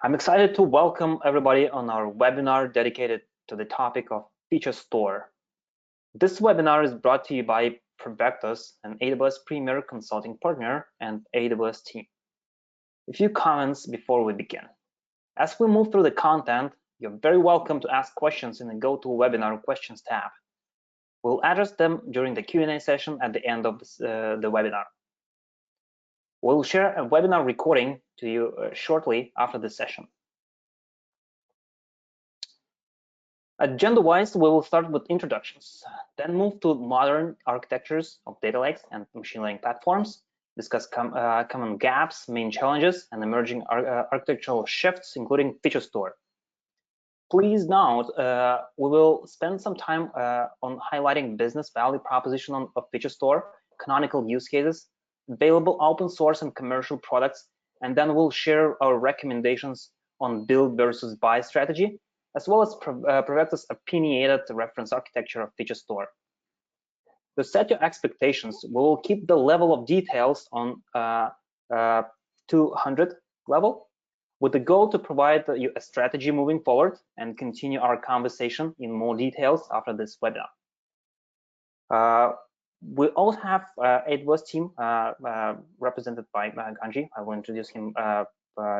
I'm excited to welcome everybody on our webinar dedicated to the topic of Feature Store. This webinar is brought to you by Provectus, an AWS Premier Consulting Partner and AWS team. A few comments before we begin. As we move through the content, you're very welcome to ask questions in the GoToWebinar Questions tab. We'll address them during the Q&A session at the end of the webinar. We'll share a webinar recording to you shortly after the session. Agenda-wise, we will start with introductions, then move to modern architectures of data lakes and machine learning platforms, discuss common gaps, main challenges, and emerging architectural shifts, including Feature Store. Please note, we will spend some time on highlighting business value proposition of Feature Store, canonical use cases, available open source and commercial products, and then we'll share our recommendations on build versus buy strategy, as well as Provectus opinionated reference architecture of Feature Store. To set your expectations, we will keep the level of details on 200 level, with the goal to provide you a strategy moving forward and continue our conversation in more details after this webinar. We also have AWS team represented by Ganji. I will introduce him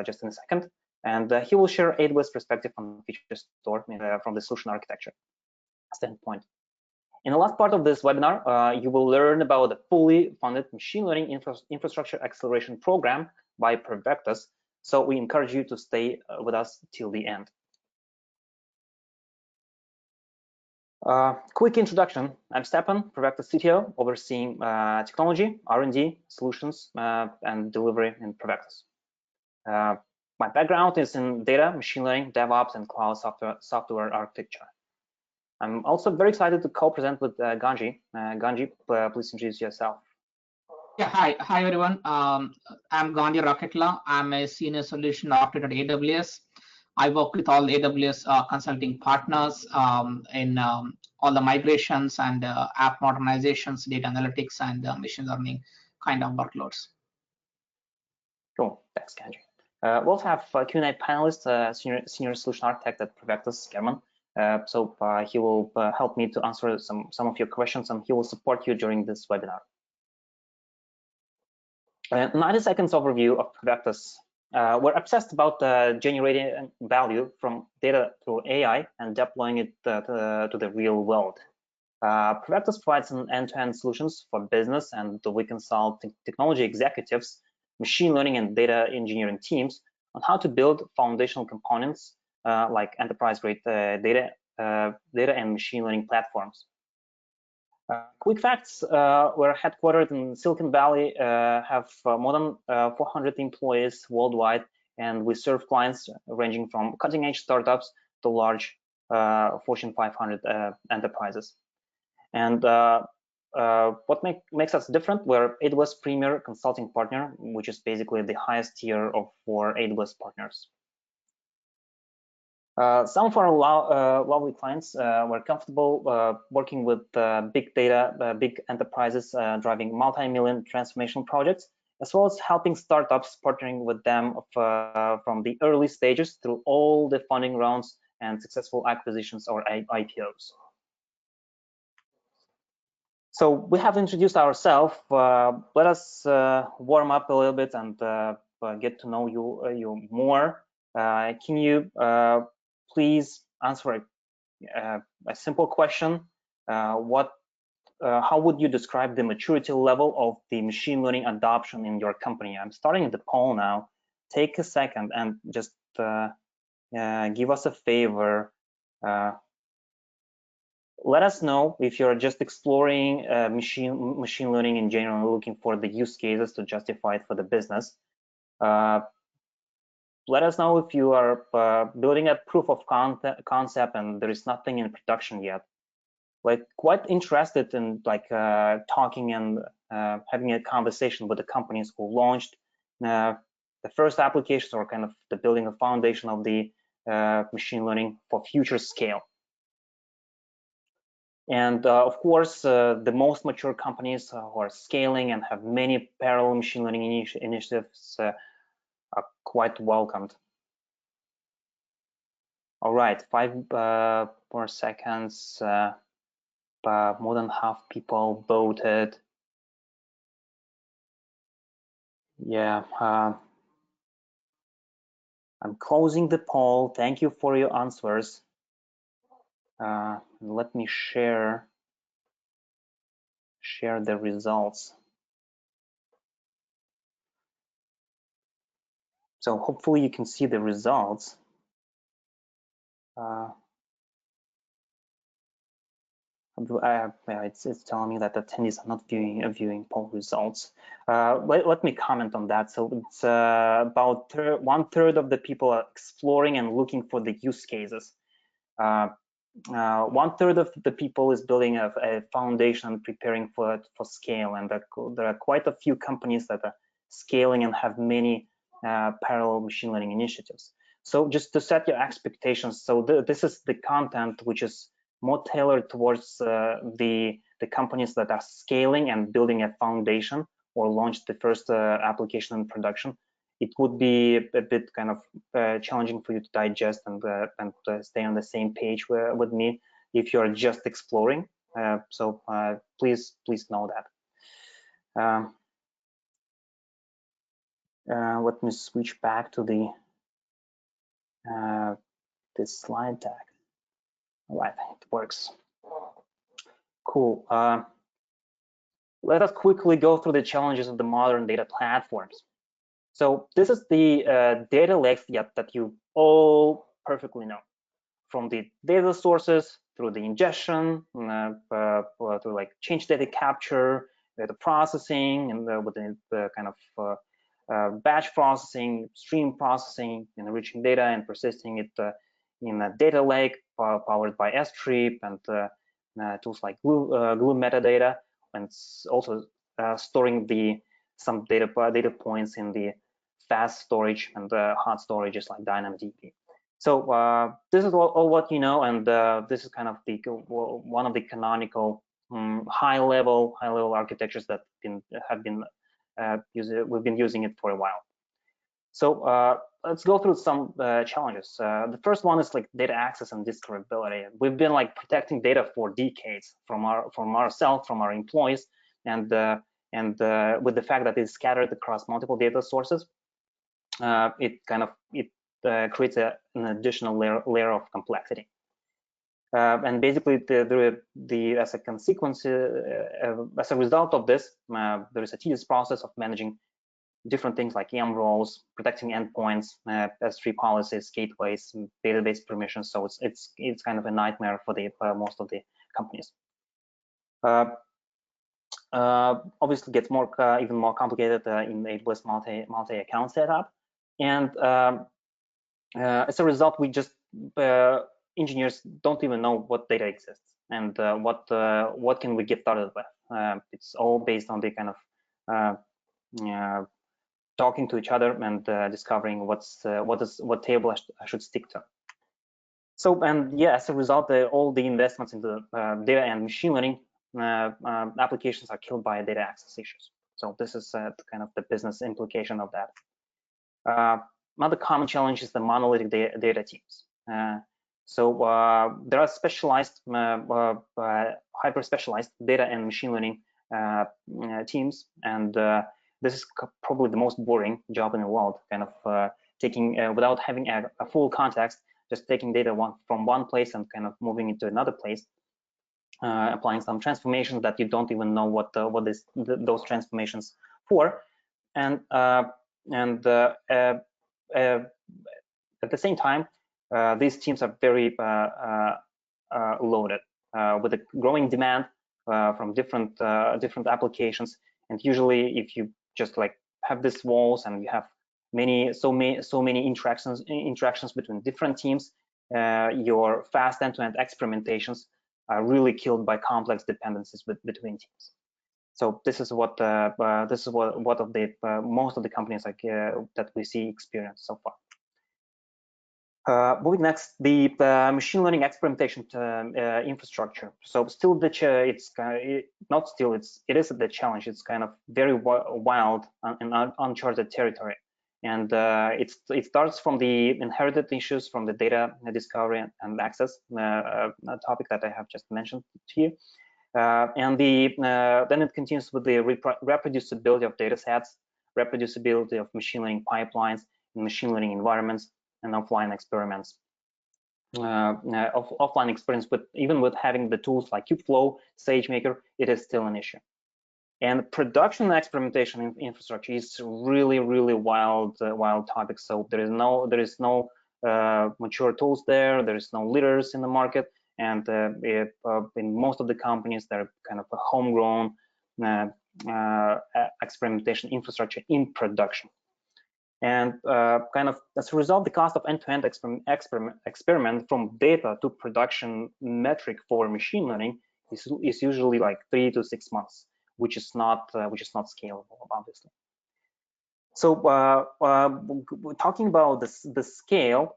just in a second, and he will share AWS perspective on Feature Store from the solution architecture standpoint. In the last part of this webinar, you will learn about the fully funded machine learning infrastructure acceleration program by Provectus. So we encourage you to stay with us till the end. Quick introduction. I'm Stepan, Provectus CTO, overseeing technology, R&D, solutions, and delivery in Provectus. My background is in data, machine learning, DevOps, and cloud software architecture. I'm also very excited to co-present with Ganji. Ganji, please introduce yourself. Yeah, hi everyone. I'm Ganji Raketla. I'm a senior solution architect at AWS. I work with all AWS consulting partners in all the migrations and app modernizations, data analytics, and machine learning kind of workloads. Cool, thanks, Ganji. We'll also have Q&A panelist, senior solution architect at Provectus, German. So he will help me to answer some of your questions, and he will support you during this webinar. 90 seconds overview of Provectus. We're obsessed about generating value from data through AI and deploying it to the real world. Provectus provides an end-to-end solutions for business, and we consult technology executives, machine learning and data engineering teams on how to build foundational components like enterprise-grade data and machine learning platforms. Quick facts, we're headquartered in Silicon Valley, have more than 400 employees worldwide, and we serve clients ranging from cutting-edge startups to large Fortune 500 enterprises. And what makes us different, we're AWS Premier Consulting Partner, which is basically the highest tier for AWS partners. Some of our lovely clients were comfortable working with big data, big enterprises driving multi-million transformation projects, as well as helping startups, partnering with them from the early stages through all the funding rounds and successful acquisitions or IPOs. So we have introduced ourselves. Let us warm up a little bit and get to know you more. Can you please answer a simple question? How would you describe the maturity level of the machine learning adoption in your company? I'm starting the poll now. Take a second and just give us a favor. Let us know if you're just exploring machine learning in general, looking for the use cases to justify it for the business. Let us know if you are building a proof of concept and there is nothing in production yet. Like, quite interested in talking and having a conversation with the companies who launched the first applications, or kind of the building a foundation of the machine learning for future scale. And of course, the most mature companies who are scaling and have many parallel machine learning initiatives are quite welcomed. All right, 5 more seconds. More than half people voted. Yeah, I'm closing the poll. Thank you for your answers. Let me share the results. So hopefully you can see the results. It's telling me that attendees are not viewing poll results. Let me comment on that. So it's about 1/3 of the people are exploring and looking for the use cases. 1/3 of the people is building a foundation, preparing for scale, and there are quite a few companies that are scaling and have many parallel machine learning initiatives. So just to set your expectations, so this is the content which is more tailored towards the companies that are scaling and building a foundation or launch the first application in production. It would be a bit kind of challenging for you to digest and stay on the same page with me if you're just exploring. So please know that. Let me switch back to the this slide deck. All right, it works. Cool. Let us quickly go through the challenges of the modern data platforms. So this is the data lakes that you all perfectly know, from the data sources through the ingestion, through like change data capture, the processing, and within the kind of batch processing, stream processing, enriching data and persisting it in a data lake powered by S-Trip and tools like glue metadata, and also storing some data points in the fast storage and hot storages like DynamoDB. So this is all what you know, and this is kind of one of the canonical high-level architectures that we've been using it for a while. So let's go through some challenges. The first one is like data access and discoverability. We've been like protecting data for decades from ourselves, from our employees, and with the fact that it's scattered across multiple data sources, it creates an additional layer of complexity. And basically, as a consequence, as a result of this, there is a tedious process of managing different things like EM roles, protecting endpoints, S3 policies, gateways, database permissions. So it's kind of a nightmare for most of the companies. Obviously, gets even more complicated in AWS multi-account setup, and as a result, we just engineers don't even know what data exists and what can we get started with. It's all based on the kind of talking to each other and discovering what table I should stick to. So, and yeah, as a result, all the investments into data and machine learning applications are killed by data access issues. So this is kind of the business implication of that. Another common challenge is the monolithic data teams. So there are specialized, hyper-specialized data and machine learning teams, and this is probably the most boring job in the world, kind of taking, without having a full context, just taking data from one place and kind of moving it to another place, applying some transformations that you don't even know what those transformations for, and at the same time, these teams are very loaded with a growing demand from different applications. And usually, if you just like have these walls and you have so many interactions between different teams, your fast end-to-end experimentations are really killed by complex dependencies between teams. So this is what most of the companies like that we see experience so far. Moving next, the machine learning experimentation infrastructure. So still it is the challenge. It's kind of very wild and uncharted territory. And it starts from the inherited issues from the data discovery and access topic that I have just mentioned here. And then it continues with the reproducibility of data sets, reproducibility of machine learning pipelines in machine learning environments, and offline experiments. Offline experience, but even with having the tools like Kubeflow, SageMaker, it is still an issue. And production experimentation infrastructure is really wild topic. So there is no mature tools there. There is no leaders in the market, and in most of the companies, they're kind of a homegrown experimentation infrastructure in production. And kind of as a result, the cost of end-to-end experiment from data to production metric for machine learning is usually like 3 to 6 months, which is not scalable, obviously. So talking about the scale,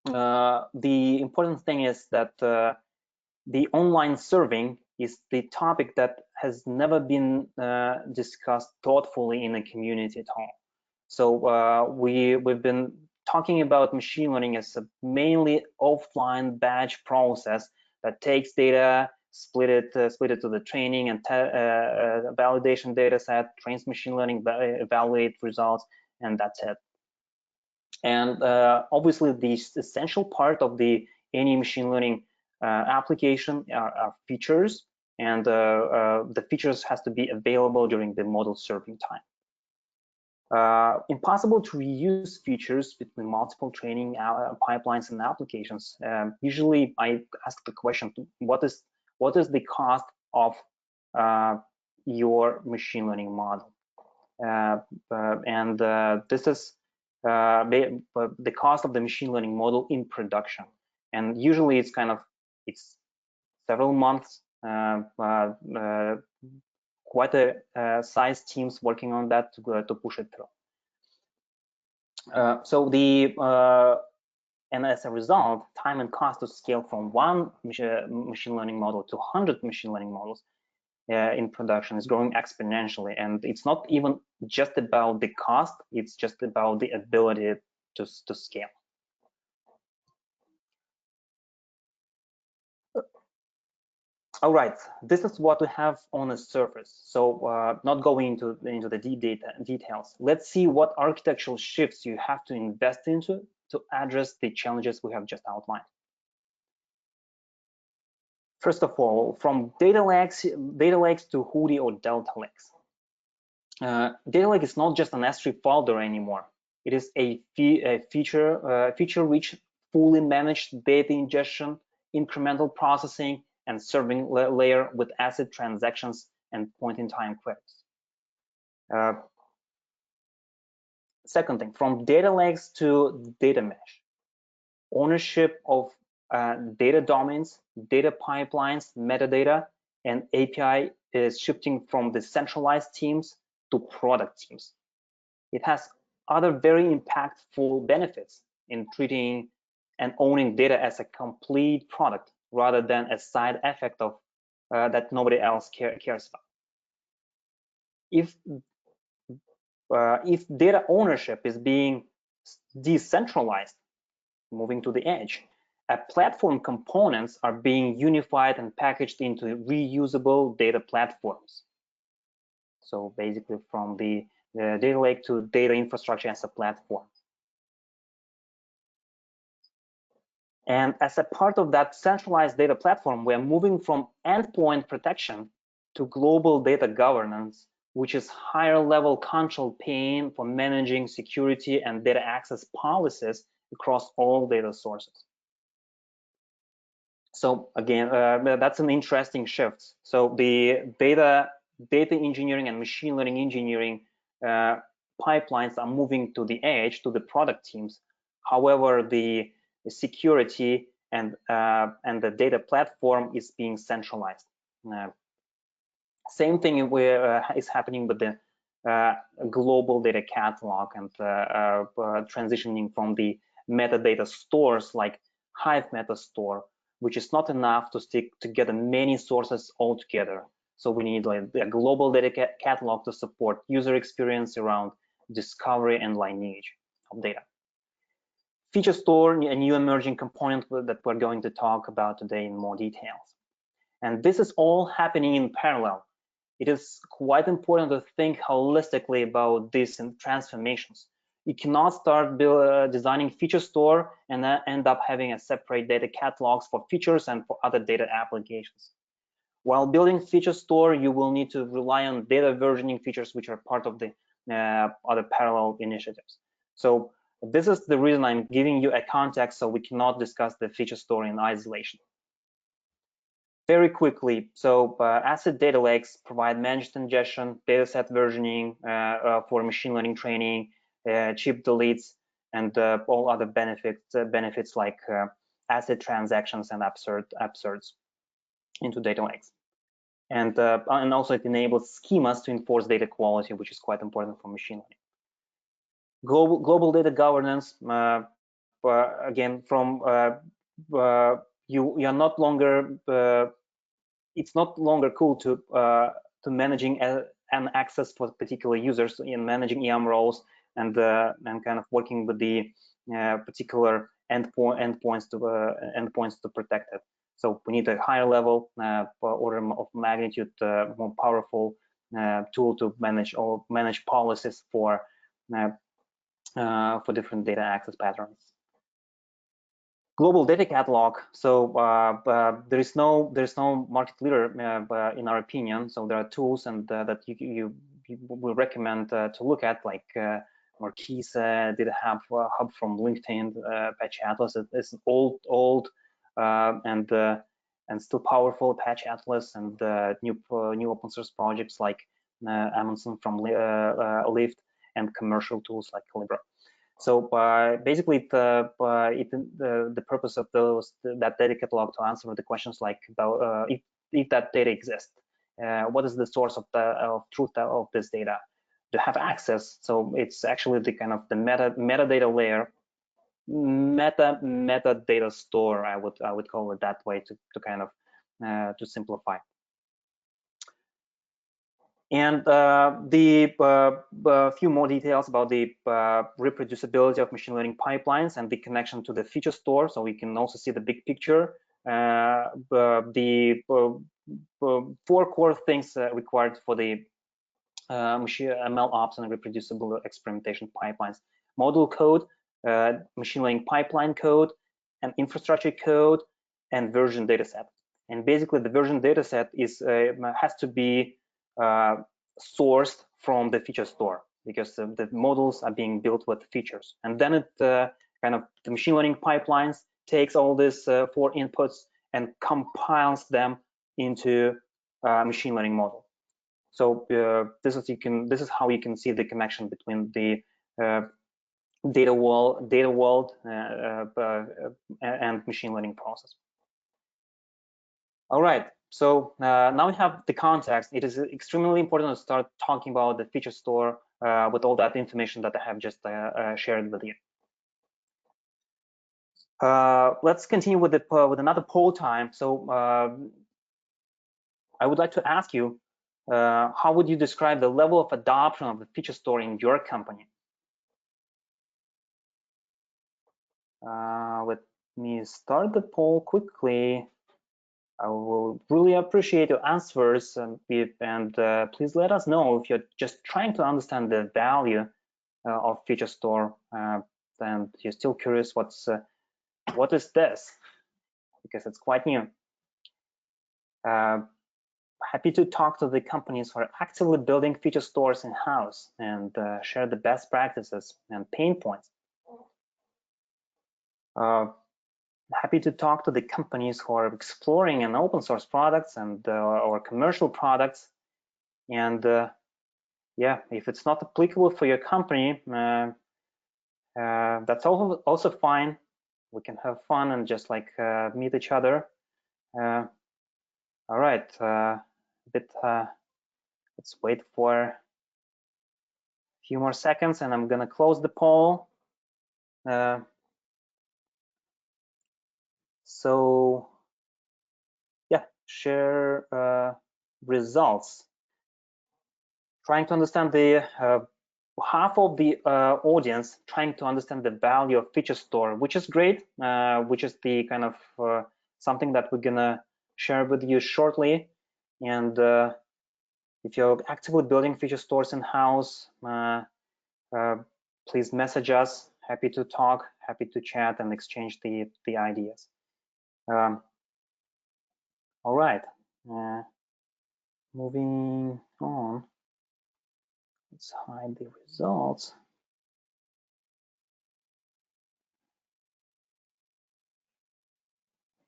the important thing is that the online serving is the topic that has never been discussed thoughtfully in the community at all. So we've been talking about machine learning as a mainly offline batch process that takes data, split it to the training and validation data set, trains machine learning, evaluate results, and that's it. And obviously, the essential part of any machine learning application are features, and the features has to be available during the model serving time. Impossible to reuse features between multiple training pipelines and applications. Usually, I ask the question: what is the cost of your machine learning model? This is the cost of the machine learning model in production. And usually, it's several months. Quite a size teams working on that to push it through. And as a result, time and cost to scale from one machine learning model to 100 machine learning models in production is growing exponentially. And it's not even just about the cost, it's just about the ability to scale. All right, this is what we have on the surface. So not going into the deep details. Let's see what architectural shifts you have to invest into to address the challenges we have just outlined. First of all, from data lakes to Hudi or Delta lakes. Data lake is not just an S3 folder anymore. It is a feature-rich, fully managed data ingestion, incremental processing, and serving layer with ACID transactions and point-in-time queries. Second thing, from data lakes to data mesh. Ownership of data domains, data pipelines, metadata, and API is shifting from the centralized teams to product teams. It has other very impactful benefits in treating and owning data as a complete product rather than a side effect of that nobody else cares about. If data ownership is being decentralized, moving to the edge, platform components are being unified and packaged into reusable data platforms. So basically, from the data lake to data infrastructure as a platform. And as a part of that centralized data platform, we're moving from endpoint protection to global data governance, which is higher level control plane for managing security and data access policies across all data sources. So again, that's an interesting shift. So the data engineering and machine learning engineering pipelines are moving to the edge, to the product teams. However, the security and the data platform is being centralized. Same thing is happening with the global data catalog and transitioning from the metadata stores like Hive Metastore, which is not enough to stick together many sources all together. So we need like a global data catalog to support user experience around discovery and lineage of data. Feature store, a new emerging component that we're going to talk about today in more details. And this is all happening in parallel. It is quite important to think holistically about these transformations. You cannot start designing feature store and then end up having a separate data catalogs for features and for other data applications. While building feature store, you will need to rely on data versioning features, which are part of the other parallel initiatives. So this is the reason I'm giving you a context, so we cannot discuss the feature store in isolation. Very quickly, so ACID data lakes provide managed ingestion, dataset versioning for machine learning training, cheap deletes, and all other benefits like ACID transactions and absurds into data lakes. And also it enables schemas to enforce data quality, which is quite important for machine learning. Global data governance, again, from you are not longer it's not longer cool to managing an access for particular users in managing EM roles and kind of working with the particular endpoints to protect it. So we need a higher level order of magnitude, more powerful tool to manage policies for different data access patterns. Global data catalog. So there is no market leader in our opinion. So there are tools and that you will recommend to look at, like Marquise Data Hub from LinkedIn, Apache Atlas. It's an old and still powerful Apache Atlas, and new open source projects like Amundsen from Lyft, and commercial tools like Calibra. So basically, the purpose of that data catalog to answer the questions like about if that data exists, what is the source of truth of this data, to have access. So it's actually the kind of the metadata layer, metadata store. I would call it that way to kind of to simplify. And a few more details about the reproducibility of machine learning pipelines and the connection to the feature store, so we can also see the big picture. The 4 core things required for the MLOps and reproducible experimentation pipelines: module code, machine learning pipeline code, and infrastructure code, and version dataset. And basically, the version dataset has to be sourced from the feature store, because the models are being built with features, and then it kind of the machine learning pipelines takes all these 4 inputs and compiles them into a machine learning model. So this is how you can see the connection between the data world and machine learning process. All right. So now we have the context. It is extremely important to start talking about the feature store with all that information that I have just shared with you. Let's continue with another poll time. So I would like to ask you, how would you describe the level of adoption of the feature store in your company? Let me start the poll quickly. I will really appreciate your answers, and please let us know if you're just trying to understand the value of feature store and you're still curious what is this, because it's quite new. Happy to talk to the companies who are actively building feature stores in-house and share the best practices and pain points. Happy to talk to the companies who are exploring an open source products and or commercial products, and yeah, if it's not applicable for your company, that's also fine. We can have fun and just like meet each other. All right, let's wait for a few more seconds, and I'm gonna close the poll. So yeah, share results. Trying to understand the half of the audience trying to understand the value of feature store, which is great, which is the kind of something that we're gonna share with you shortly. And if you're actively building feature stores in-house, please message us. Happy to talk, happy to chat and exchange the ideas. All right, moving on. Let's hide the results.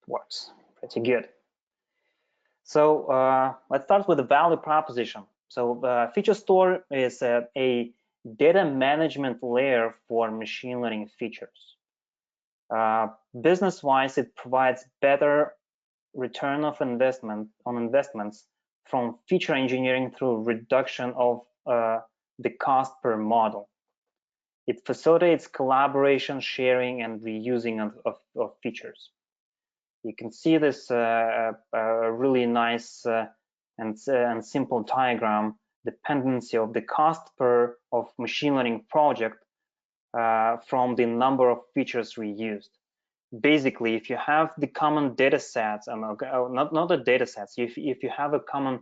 It works pretty good. So let's start with the value proposition. So feature store is a data management layer for machine learning features. Business-wise, it provides better return of investments from feature engineering through reduction of the cost per model. It facilitates collaboration, sharing, and reusing of features. You can see this really nice and simple diagram dependency of the cost per of machine learning project from the number of features reused. Basically, if you have the common data sets, and not the data sets, if you have a common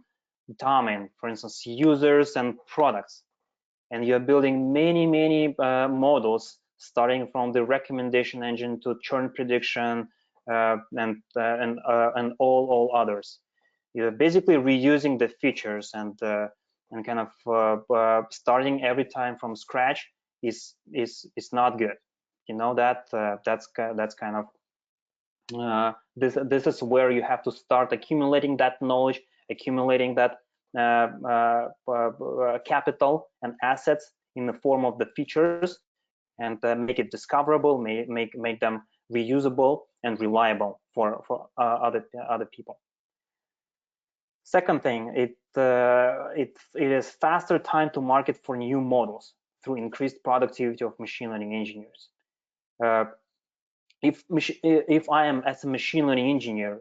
domain, for instance, users and products, and you're building many models starting from the recommendation engine to churn prediction and all others, you're basically reusing the features and kind of starting every time from scratch is not good. You know that that's kind of this is where you have to start accumulating that knowledge, accumulating that capital and assets in the form of the features, and make it discoverable, make them reusable and reliable for other people. Second thing, it is faster time to market for new models through increased productivity of machine learning engineers. If I am as a machine learning engineer,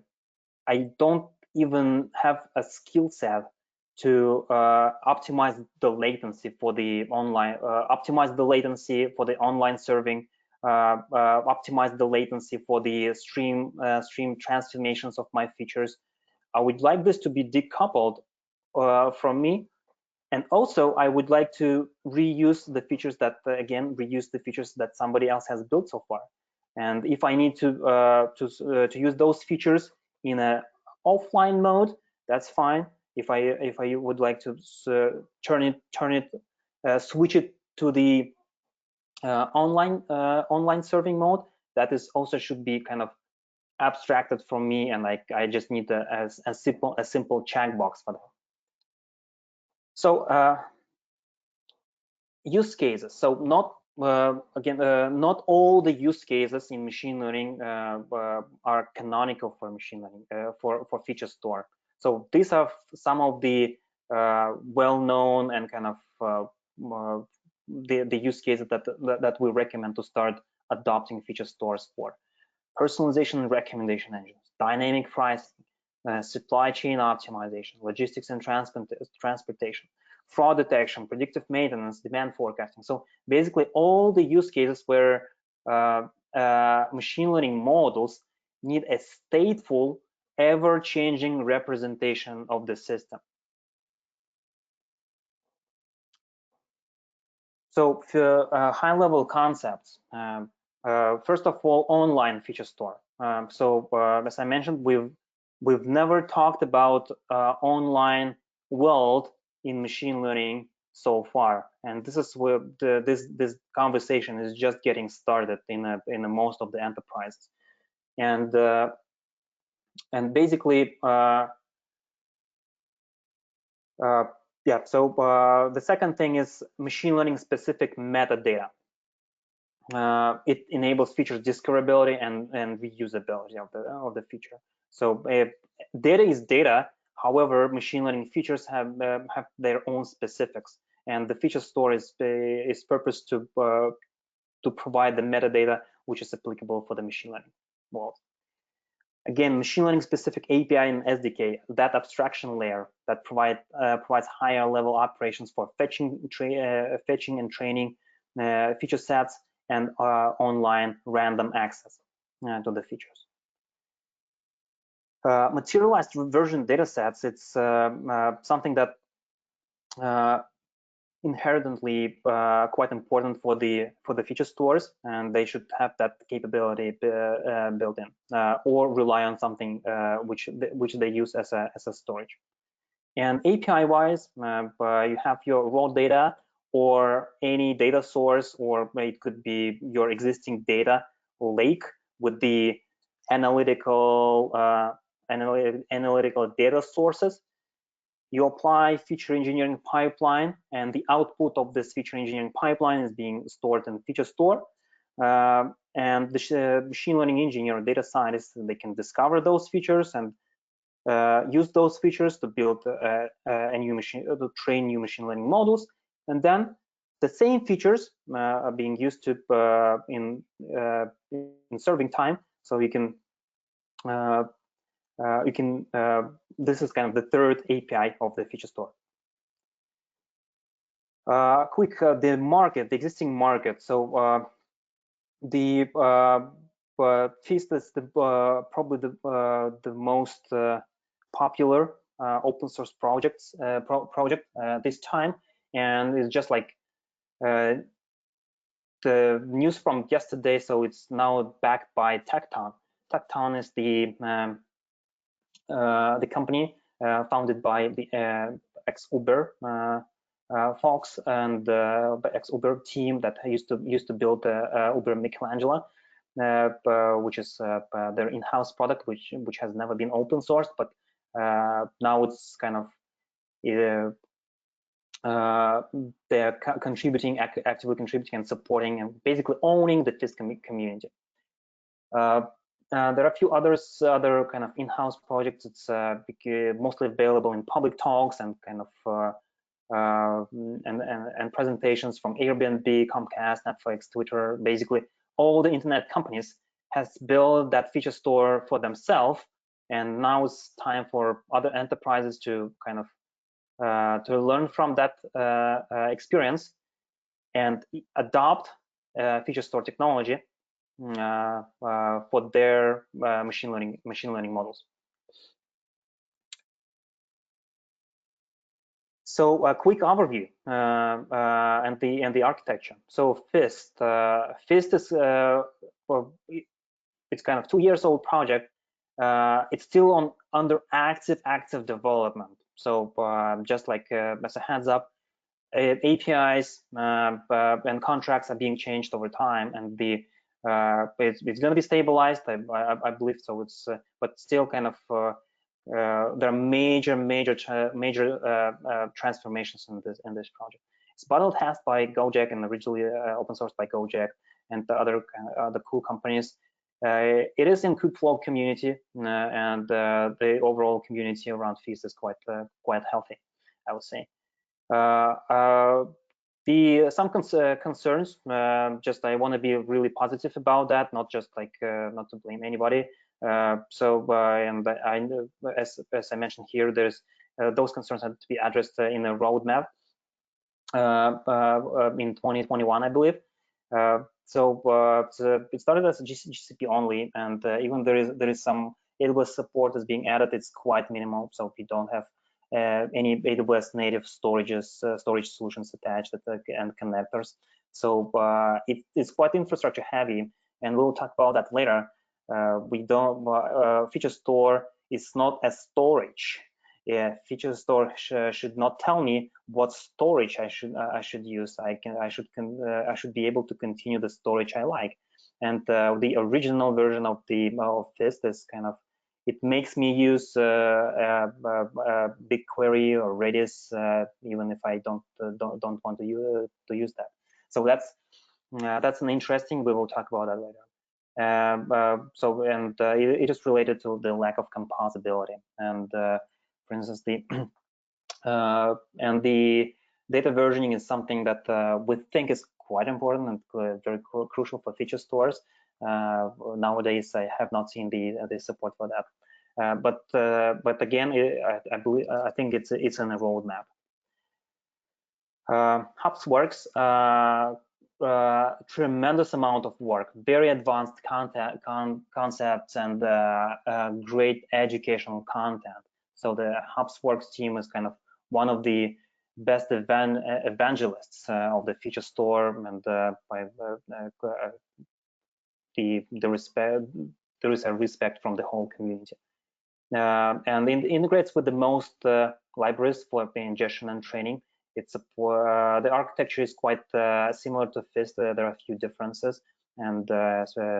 I don't even have a skill set to optimize the latency for the online, optimize the latency for the online serving, optimize the latency for the stream transformations of my features. I would like this to be decoupled from me, and also I would like to reuse the features that reuse the features that somebody else has built so far. And if I need to use those features in a offline mode, that's fine. If I would like to switch it to the online serving mode, that is also should be kind of abstracted from me, and like I just need a simple checkbox for that. So use cases. So not not all the use cases in machine learning are canonical for machine learning for feature store. So these are some of the well-known and kind of the use cases that we recommend to start adopting feature stores for: personalization and recommendation engines, dynamic pricing, supply chain optimization, logistics and transportation, fraud detection, predictive maintenance, demand forecasting. So basically all the use cases where machine learning models need a stateful, ever-changing representation of the system. So for high-level concepts, first of all, online feature store. As I mentioned, we've never talked about online world in machine learning so far, and this is where this conversation is just getting started in most of the enterprises, and basically yeah. So the second thing is machine learning specific metadata. It enables feature discoverability and reusability of the feature. So data is data. However, machine learning features have their own specifics, and the feature store is purposed to provide the metadata which is applicable for the machine learning world. Again, machine learning specific API and SDK, that abstraction layer that provides higher level operations for fetching and training feature sets and online random access to the features. Materialized version datasets, it's something that inherently quite important for the feature stores, and they should have that capability built in, or rely on something which they use as a storage. And API wise, you have your raw data or any data source, or it could be your existing data lake with the analytical data sources. You apply feature engineering pipeline, and the output of this feature engineering pipeline is being stored in feature store. And the machine learning engineer, data scientists, they can discover those features and use those features to build to train new machine learning models. And then the same features are being used to in serving time, so you can this is kind of the third API of the feature store. The existing market. So the Feast is probably the most popular open source project this time, and it's just like the news from yesterday. So it's now backed by Tekton. Tekton is the company founded by the ex-Uber folks and the ex-Uber team that used to build Uber Michelangelo, which is their in-house product, which has never been open sourced, but now it's kind of they're actively contributing and supporting and basically owning the Fist community. There are a few other kind of in-house projects. It's mostly available in public talks and kind of and presentations from Airbnb, Comcast, Netflix, Twitter. Basically, all the internet companies has built that feature store for themselves, and now it's time for other enterprises to kind of to learn from that experience and adopt feature store technology for their machine learning models. So a quick overview and the architecture. So Fist is it's kind of 2 years old project. It's still under active development. So just like as a heads up, APIs and contracts are being changed over time, and the it's going to be stabilized, I believe. So it's but still kind of there are major transformations in this project. It's bottle tested by Gojek and originally open sourced by Gojek and the other cool companies. It is in Kubeflow community, and the overall community around Feast is quite healthy, I would say. Some concerns, just I want to be really positive about that, not just like not to blame anybody. And as I mentioned here, there's those concerns have to be addressed in a roadmap in 2021, I believe. So it started as a GCP only, and even there is some AWS support that's being added. It's quite minimal, so we don't have any AWS native storage solutions attached and connectors. So it's quite infrastructure heavy, and we'll talk about that later. We don't feature store is not a storage. Yeah, feature store should not tell me what storage I should use. I should be able to continue the storage I like. And the original version of this kind of, it makes me use BigQuery or Redis even if I don't want to use that. So that's an interesting. We will talk about that later. It is related to the lack of composability, and for instance, the data versioning is something that we think is quite important and very crucial for feature stores. Nowadays, I have not seen the support for that. But again, I think it's in a roadmap. Hopsworks, tremendous amount of work, very advanced concepts, and great educational content. So the Hopsworks team is kind of one of the best evangelists of the feature store, and there is a respect from the whole community. And it integrates with the most libraries for ingestion and training. It's the architecture is quite similar to FIST. There are a few differences, and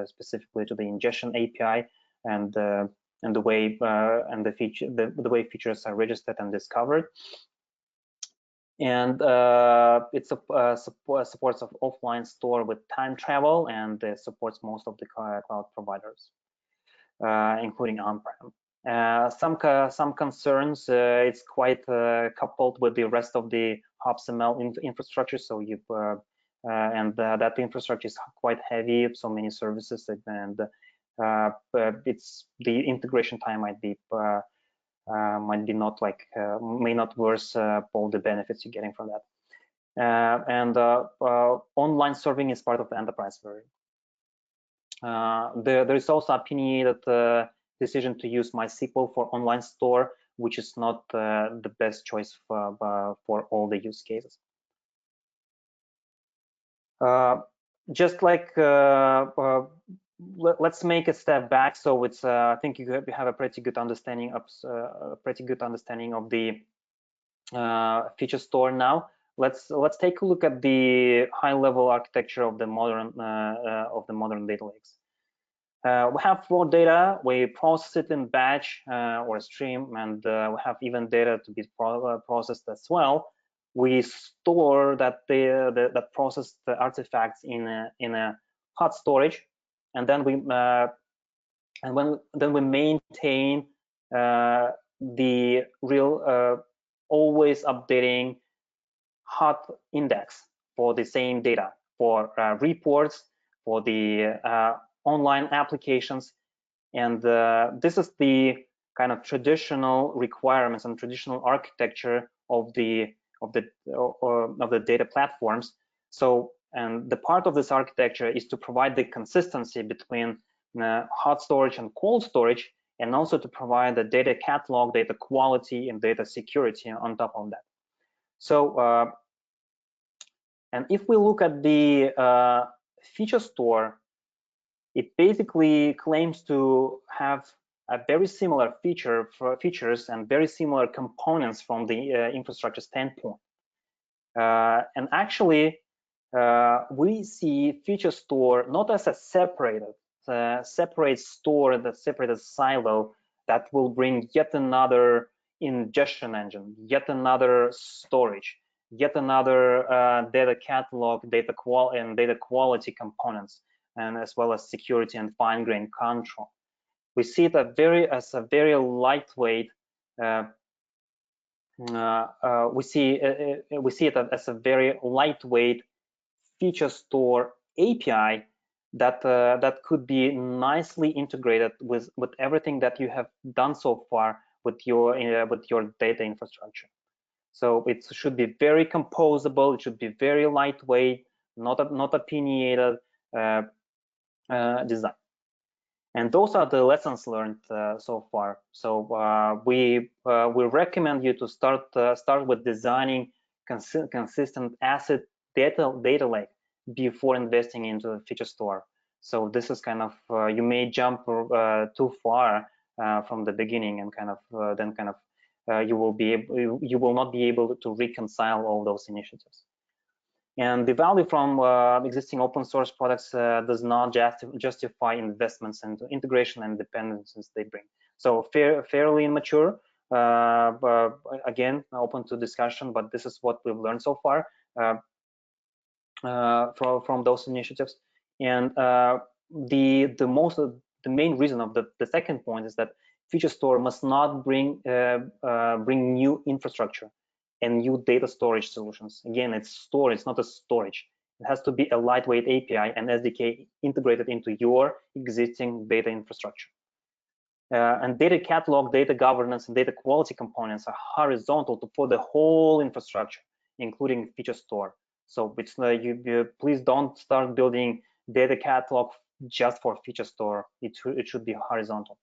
specifically to the ingestion API and the way the way features are registered and discovered. And it supports of offline store with time travel, and supports most of the cloud providers, including on-prem. Some concerns, it's quite coupled with the rest of the HopsML infrastructure. So you that infrastructure is quite heavy, so many services, and it's the integration time might be not like may not worth all the benefits you're getting from that. And online serving is part of the enterprise version. There is also opinionated decision to use MySQL for online store, which is not the best choice for all the use cases. Just like let's make a step back. So it's I think you have a pretty good understanding of the feature store now. Let's take a look at the high-level architecture of the modern data lakes. We have raw data, we process it in batch or stream, and we have even data to be processed as well. We store that processed artifacts in a hot storage, and then we maintain the real always updating hot index for the same data, for reports, for the online applications. And this is the kind of traditional requirements and traditional architecture of the data platforms. So, and the part of this architecture is to provide the consistency between hot storage and cold storage, and also to provide the data catalog, data quality, and data security on top of that. So, and if we look at the feature store, it basically claims to have a very similar features and very similar components from the infrastructure standpoint. And actually, we see feature store not as a separate store, the separated silo that will bring yet another ingestion engine, yet another storage, yet another data catalog, data quality components, and as well as security and fine-grained control. We see it as a very lightweight. We see it as a very lightweight feature store API that could be nicely integrated with everything that you have done so far with your data infrastructure. So it should be very composable. It should be very lightweight, not opinionated design. And those are the lessons learned so far. So we recommend you to start with designing consistent asset data lake before investing into a feature store. So this is kind of you may jump too far from the beginning, and kind of you will not be able to reconcile all those initiatives. And the value from existing open source products does not justify investments into integration and dependencies they bring. So fairly immature, but again, open to discussion, but this is what we've learned so far from those initiatives. And the main reason of the second point is that feature store must not bring new infrastructure and new data storage solutions. Again, it's storage, it's not a storage. It has to be a lightweight API and SDK integrated into your existing data infrastructure. And data catalog, data governance, and data quality components are horizontal for the whole infrastructure, including feature store. So it's you please don't start building data catalog just for feature store. It should be horizontal.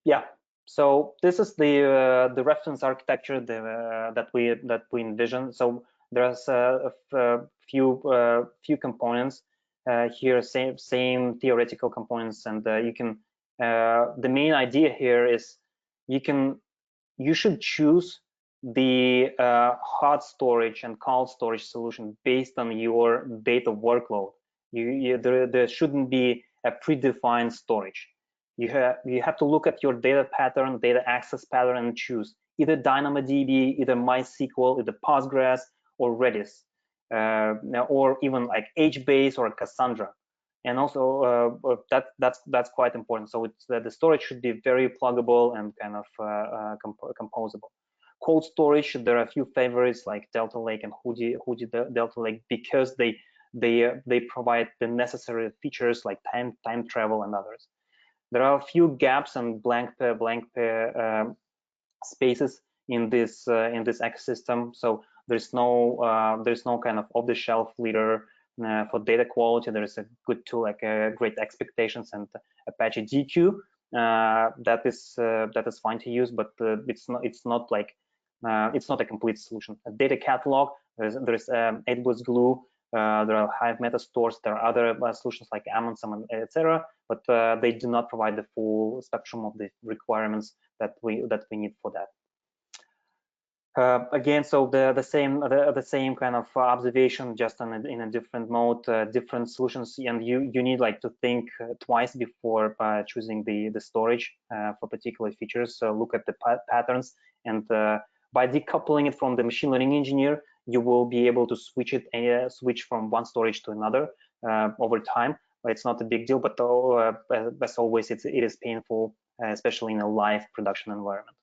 Yeah. So this is the reference architecture that we envision. So there's a few components here, same theoretical components, and you can. The main idea here is you should choose the hot storage and cold storage solution based on your data workload. There shouldn't be a predefined storage. You have to look at your data pattern, data access pattern, and choose either DynamoDB, either MySQL, either Postgres, or Redis, or even like HBase or Cassandra. And also that's quite important. So it's the storage should be very pluggable and kind of composable. Cold storage, there are a few favorites like Delta Lake and Hudi Delta Lake, because they provide the necessary features like time travel and others. There are a few gaps and blank spaces in this ecosystem. So there's no kind of off-the-shelf leader for data quality. There is a good tool like Great Expectations and Apache DQ that is fine to use, but it's not a complete solution. A data catalog, there's AWS Glue. There are Hive meta stores. There are other solutions like Amazon, etc. But they do not provide the full spectrum of the requirements that we need for that. Again, so the same kind of observation, just in a different mode, different solutions, and you need like to think twice before choosing the storage for particular features. So look at the patterns, and by decoupling it from the machine learning engineer, you will be able to switch from one storage to another over time. It's not a big deal, but as always, it is painful, especially in a live production environment.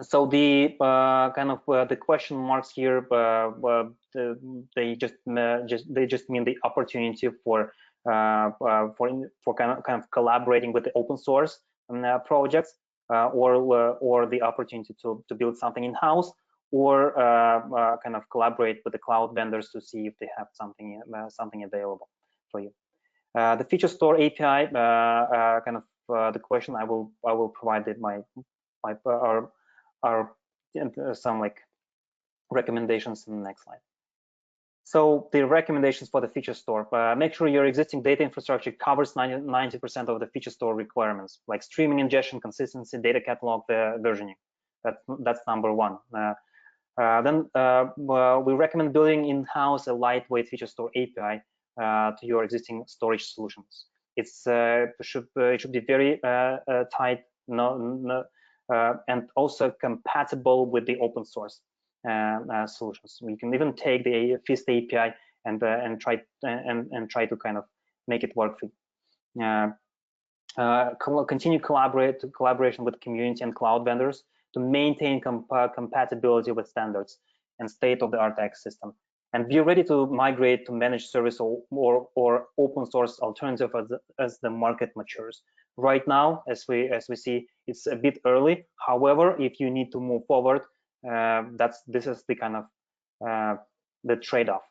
So the kind of the question marks here, they just mean the opportunity for kind of collaborating with the open source projects, or the opportunity to build something in house, or kind of collaborate with the cloud vendors to see if they have something available for you. The feature store API, kind of the question I will provide some like recommendations in the next slide. So the recommendations for the feature store: make sure your existing data infrastructure covers 90% of the feature store requirements, like streaming, ingestion, consistency, data catalog, versioning. That's number one. Then we recommend building in-house a lightweight feature store API to your existing storage solutions. It should be very tight, and also compatible with the open source solutions. We can even take the Fast API and try to kind of make it work for you. Continue collaboration with community and cloud vendors to maintain compatibility with standards and state-of-the-art ecosystem, and be ready to migrate to managed service or open source alternative as the market matures. Right now, as we see, it's a bit early. However, if you need to move forward, this is the kind of the trade-off.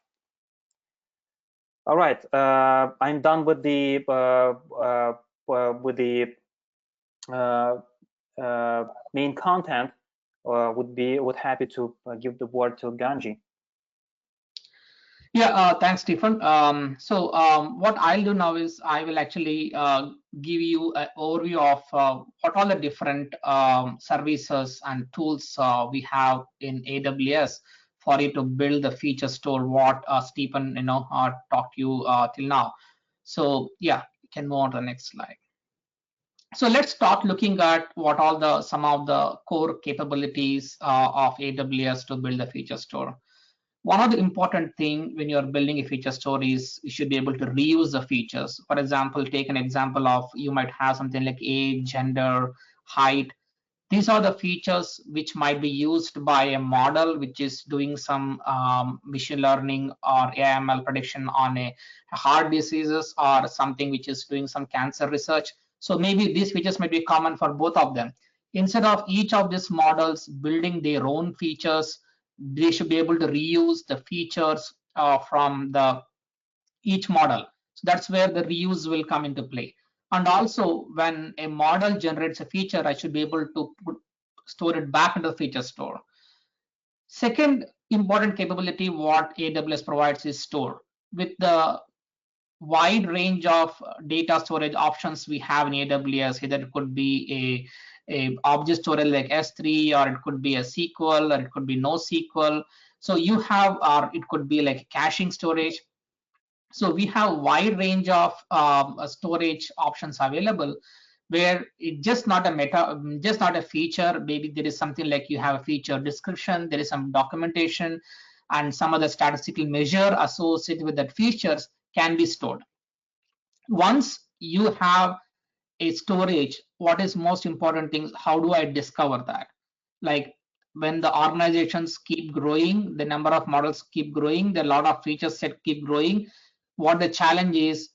All right, I'm done with the main content. Would happy to give the word to Ganji. Yeah, thanks, Stephen. So what I'll do now is I will actually give you an overview of what all the different services and tools we have in AWS for you to build the feature store, what Stephen talked to you till now. So yeah, you can move on to the next slide. So let's start looking at what all some of the core capabilities of AWS to build a feature store. One of the important thing when you're building a feature store is you should be able to reuse the features. For example, take an example of you might have something like age, gender, height. These are the features which might be used by a model which is doing some machine learning or AML prediction on a heart diseases, or something which is doing some cancer research. So maybe these features might be common for both of them. Instead of each of these models building their own features, they should be able to reuse the features from the each model. So that's where the reuse will come into play. And also, when a model generates a feature, I should be able to store it back into the feature store. Second important capability what AWS provides is store. With the wide range of data storage options we have in AWS, either it could be a object storage like S3, or it could be a SQL, or it could be NoSQL. So you have, or it could be like caching storage. So we have wide range of storage options available, where it's just not a feature. Maybe there is something like you have a feature description, there is some documentation, and some other statistical measure associated with that features can be stored. Once you have a storage, what is most important thing? How do I discover that? Like when the organizations keep growing, the number of models keep growing, the lot of feature set keep growing. What the challenge is,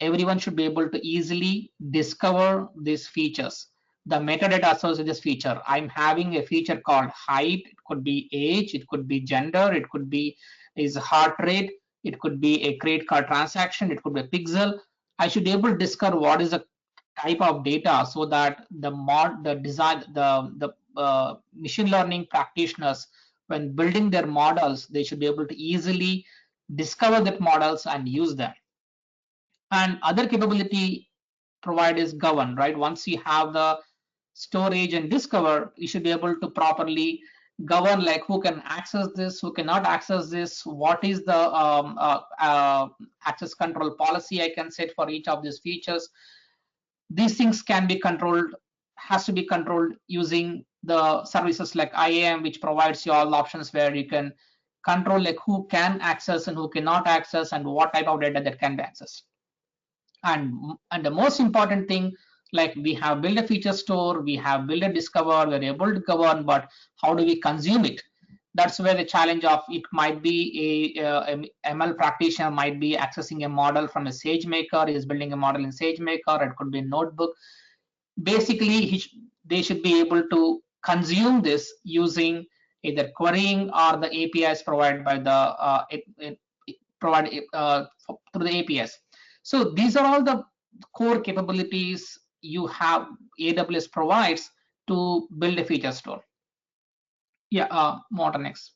everyone should be able to easily discover these features. The metadata associated with this feature. I'm having a feature called height. It could be age. It could be gender. It could be is heart rate. It could be a credit card transaction. It could be a pixel. I should be able to discover what is the type of data, so that the machine learning practitioners, when building their models, they should be able to easily discover that models and use them. And other capability provided is govern, right? Once you have the storage and discover, you should be able to properly govern, like who can access this, who cannot access this, what is the access control policy I can set for each of these features. These things can be controlled, has to be controlled using the services like IAM, which provides you all the options where you can control like who can access and who cannot access, and what type of data that can be accessed. And the most important thing, like we have built a feature store, we have built a discover, we're able to govern, but how do we consume it? That's where the challenge of it might be a ML practitioner might be accessing a model from a SageMaker, is building a model in SageMaker, it could be a notebook. Basically, they should be able to consume this using either querying or the APIs provided by the through the APIs. So these are all the core capabilities you have AWS provides to build a feature store. Yeah, more to next.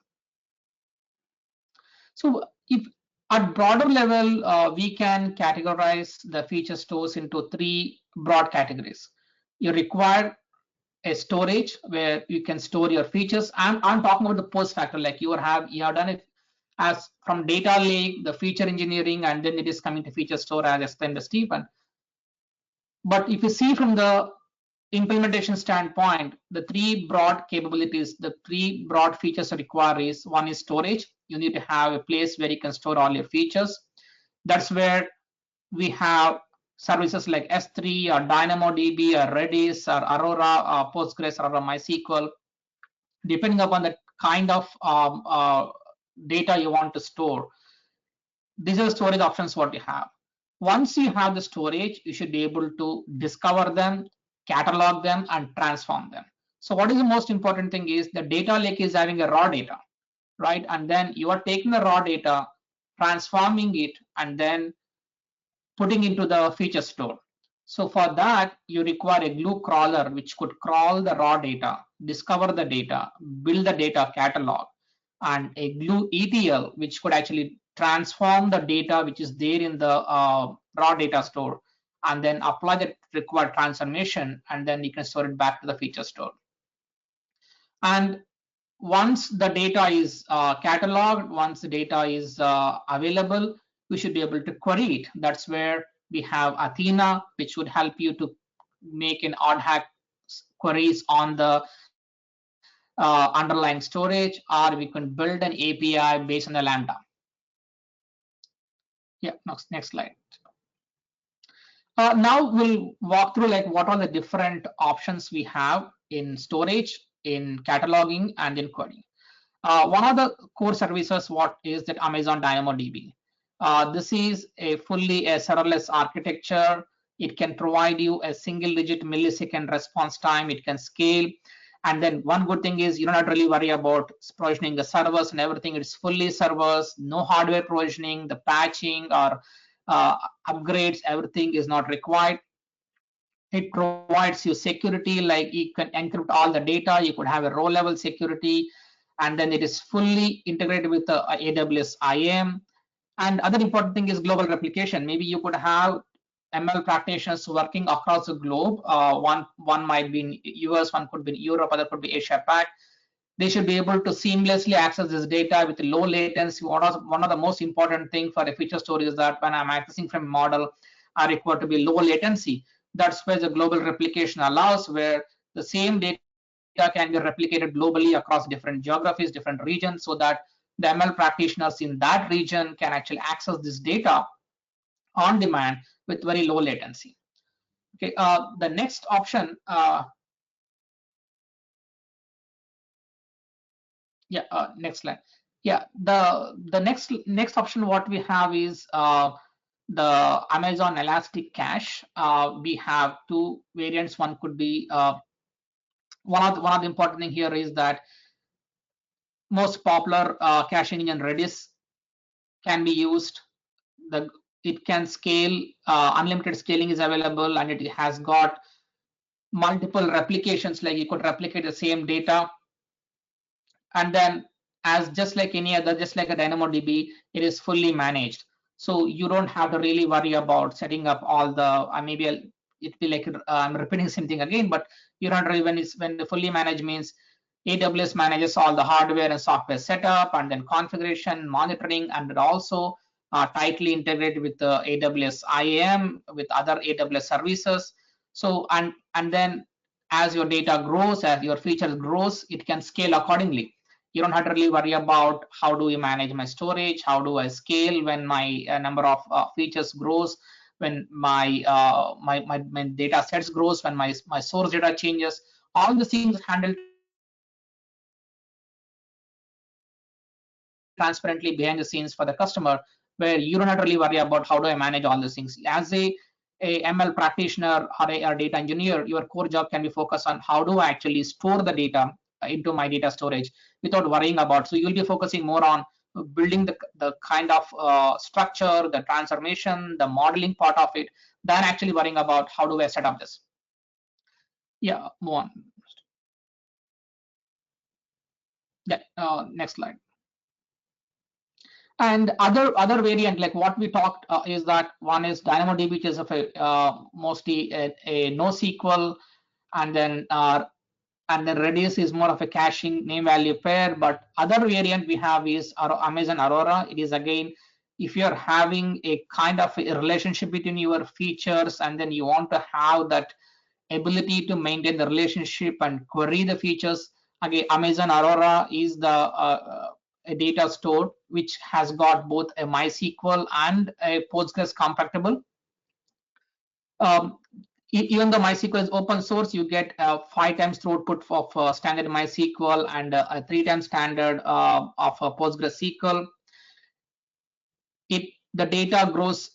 So if at broader level, we can categorize the feature stores into three broad categories. You require a storage where you can store your features. I'm talking about the post factor, like you have done it as from data lake, the feature engineering, and then it is coming to feature store as explained by Stephen. But if you see from the implementation standpoint, the three broad capabilities, the three broad features required is, one is storage. You need to have a place where you can store all your features. That's where we have services like S3 or DynamoDB or Redis or Aurora or Postgres or Aurora MySQL, depending upon the kind of data you want to store. These are the storage options what you have. Once you have the storage, you should be able to discover them, catalog them, and transform them. So what is the most important thing is the data lake is having a raw data, right? And then you are taking the raw data, transforming it, and then putting into the feature store. So for that, you require a glue crawler, which could crawl the raw data, discover the data, build the data catalog, and a glue ETL, which could actually transform the data which is there in the raw data store, and then apply the required transformation, and then you can store it back to the feature store. And once the data is cataloged, once the data is available, we should be able to query it. That's where we have Athena, which would help you to make an ad hoc queries on the underlying storage, or we can build an API based on the Lambda. Yeah, next slide. Now we'll walk through like what are the different options we have in storage, in cataloging, and in querying. One of the core services what is that Amazon DynamoDB. This is a fully a serverless architecture. It can provide you a single digit millisecond response time. It can scale. And then one good thing is you don't have to really worry about provisioning the servers and everything. It's fully servers, no hardware provisioning, the patching or upgrades, everything is not required. It provides you security, like you can encrypt all the data, you could have a row level security, and then it is fully integrated with the AWS IAM. And other important thing is global replication. Maybe you could have ML practitioners working across the globe. One might be in US, one could be in Europe, other could be Asia Pac. They should be able to seamlessly access this data with low latency. One of the most important thing for a feature story is that when I'm accessing from a model, I require to be low latency. That's where the global replication allows, where the same data can be replicated globally across different geographies, different regions, so that the ML practitioners in that region can actually access this data on demand with very low latency. Okay, the next option, next slide. Yeah, the next option what we have is the Amazon Elastic Cache. We have two variants. One could be one of the important thing here is that most popular caching engine Redis can be used. It can scale, unlimited scaling is available, and it has got multiple replications, like you could replicate the same data. And then as just like any other, just like a DynamoDB, it is fully managed. So you don't have to really worry about setting up all the, maybe it be like I'm repeating something again, but you don't really, when the fully managed means AWS manages all the hardware and software setup, and then configuration, monitoring, and it also tightly integrated with the AWS IAM, with other AWS services. So and then as your data grows, as your features grows, it can scale accordingly. You don't have to really worry about how do we manage my storage, how do I scale when my number of features grows, when my data sets grows, when my source data changes. All the things handled transparently behind the scenes for the customer, where you don't have to really worry about how do I manage all these things. As a ML practitioner or a data engineer, your core job can be focused on how do I actually store the data into my data storage without worrying about. So you'll be focusing more on building the kind of structure, the transformation, the modeling part of it, than actually worrying about how do I set up this. Yeah, move on. Yeah, next slide. And other variant, like what we talked is that one is DynamoDB, which is of a mostly a NoSQL, and then Redis is more of a caching name value pair. But other variant we have is Amazon Aurora. It is again, if you're having a kind of a relationship between your features, and then you want to have that ability to maintain the relationship and query the features. Again, Amazon Aurora is the a data store which has got both a MySQL and a Postgres compatible. Even though MySQL is open source, you get 5 times throughput of standard MySQL and a 3 times standard of PostgreSQL. The data grows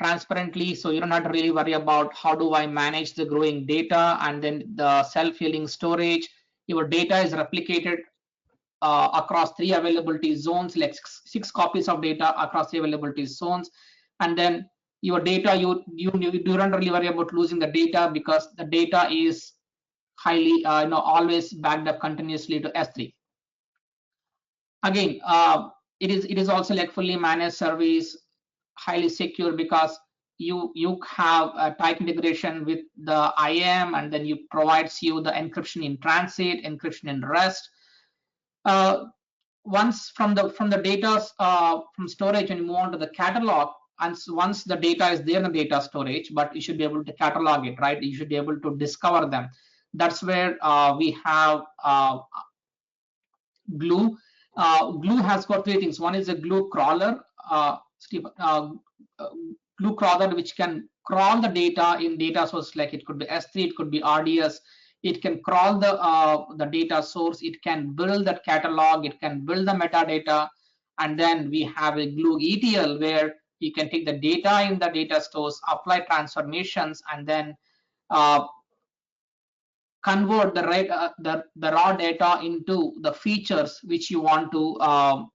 transparently, so you don't have to really worry about how do I manage the growing data, and then the self-healing storage. Your data is replicated across 3 availability zones, like 6 copies of data across 3 availability zones. And then your data, you don't really worry about losing the data, because the data is highly always backed up continuously to S3. Again, it is also like fully managed service, highly secure, because you have a tight integration with the IAM, and then you provides you the encryption in transit, encryption in rest. Once from the data from storage, and you move on to the catalog, and once the data is there in the data storage, but you should be able to catalog it, right? You should be able to discover them. That's where we have Glue. Glue has got 3 things. One is a Glue crawler. glue crawler which can crawl the data in data source, like it could be S3, it could be RDS. It can crawl the data source. It can build that catalog. It can build the metadata, and then we have a glue ETL where you can take the data in the data stores, apply transformations, and then convert the raw data into the features which you want to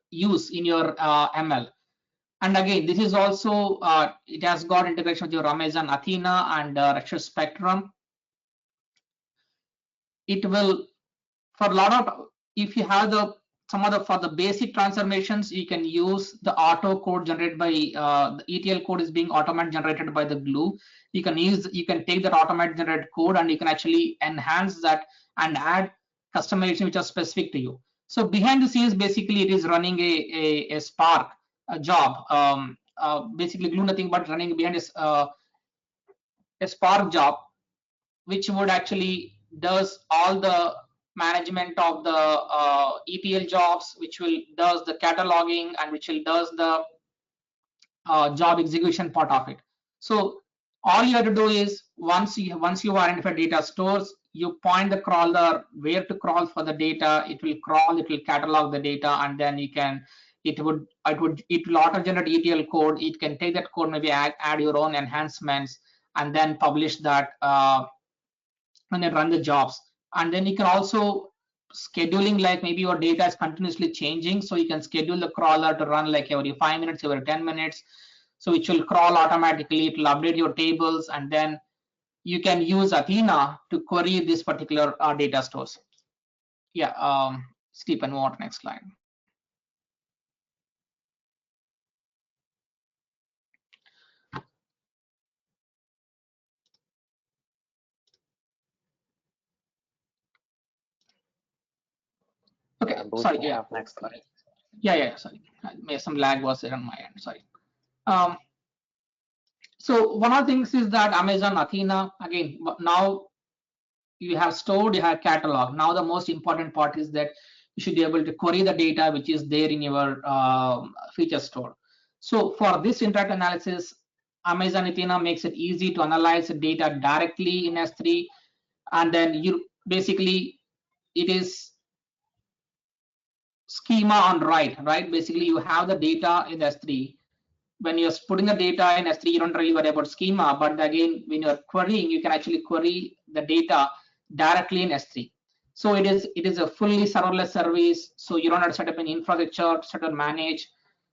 use in your ML. And again, this is also it has got integration with your Amazon Athena and Redshift Spectrum. It will, for a lot of, if you have for the basic transformations, you can use the auto code generated by the ETL code is being automatically generated by the glue. You can take that automatically generated code and you can actually enhance that and add customization which are specific to you. So behind the scenes, basically it is running a Spark job. Basically glue nothing but running behind a Spark job, which would actually does all the management of the ETL jobs, which will does the cataloging and which will does the job execution part of it. So all you have to do is once you identify data stores, you point the crawler where to crawl for the data. It will crawl, it will catalog the data, and then you can it will auto generate ETL code. It can take that code, maybe add your own enhancements, and then publish that and then run the jobs. And then you can also scheduling, like maybe your data is continuously changing, so you can schedule the crawler to run like every 5 minutes, every 10 minutes. So it will crawl automatically, it will update your tables, and then you can use Athena to query this particular data stores. Yeah, Stephen, move on to next slide. Okay, sorry, yeah. Next slide. Yeah, sorry. Some lag was there on my end, sorry. So one of the things is that Amazon Athena, again, now you have stored, you have catalog. Now the most important part is that you should be able to query the data which is there in your feature store. So for this interactive analysis, Amazon Athena makes it easy to analyze the data directly in S3, and then you basically it is schema on right. Basically, you have the data in S3. When you're putting the data in S3, you don't really worry about schema, but again, when you're querying, you can actually query the data directly in S3. So it is a fully serverless service, so you don't have to set up an infrastructure, set up manage.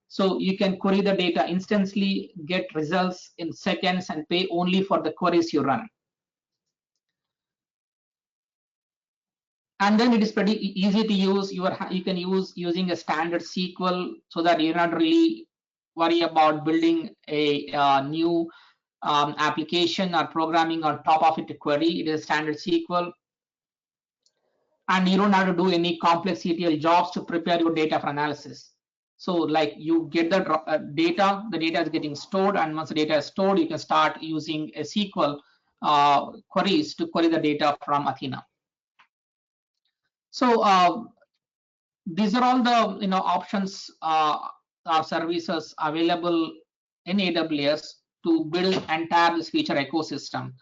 So you can query the data instantly, get results in seconds, and pay only for the queries you run. And then it is pretty easy to use. You can use using a standard SQL, so that you're not really worry about building a new application or programming on top of it to query. It is standard SQL, and you don't have to do any complex ETL jobs to prepare your data for analysis. So like you get the data is getting stored, and once the data is stored, you can start using a SQL queries to query the data from Athena. So these are all the options or services available in AWS to build entire this feature ecosystem,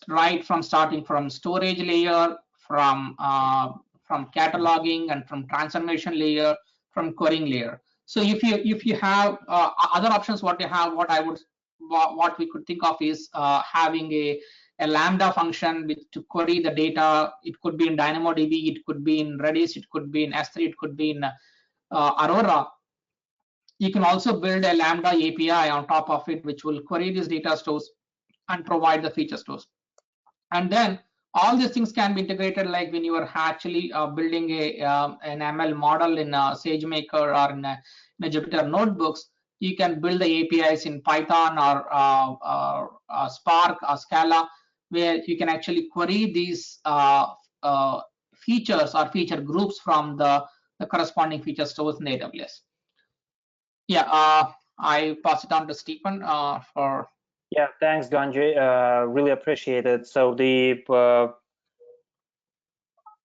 right from starting from storage layer, from cataloging, and from transformation layer, from querying layer. So if you have other options, what we could think of is having a Lambda function to query the data. It could be in DynamoDB, it could be in Redis, it could be in S3, it could be in Aurora. You can also build a Lambda API on top of it, which will query these data stores and provide the feature stores. And then all these things can be integrated, like when you are actually building an ML model in SageMaker or in a Jupyter notebooks. You can build the APIs in Python or Spark or Scala, where you can actually query these features or feature groups from the corresponding feature stores in the AWS. Yeah, I pass it on to Stephen for. Yeah, thanks, Ganji. Really appreciate it. So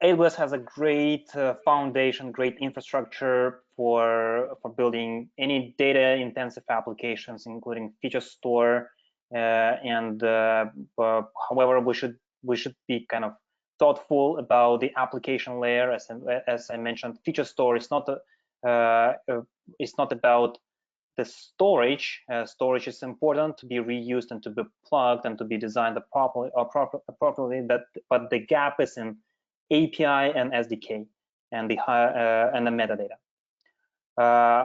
AWS has a great foundation, great infrastructure for building any data-intensive applications, including feature store. However, we should be kind of thoughtful about the application layer. As I mentioned, feature store is not about the storage. Storage is important to be reused and to be plugged and to be designed properly. But the gap is in API and SDK and the metadata.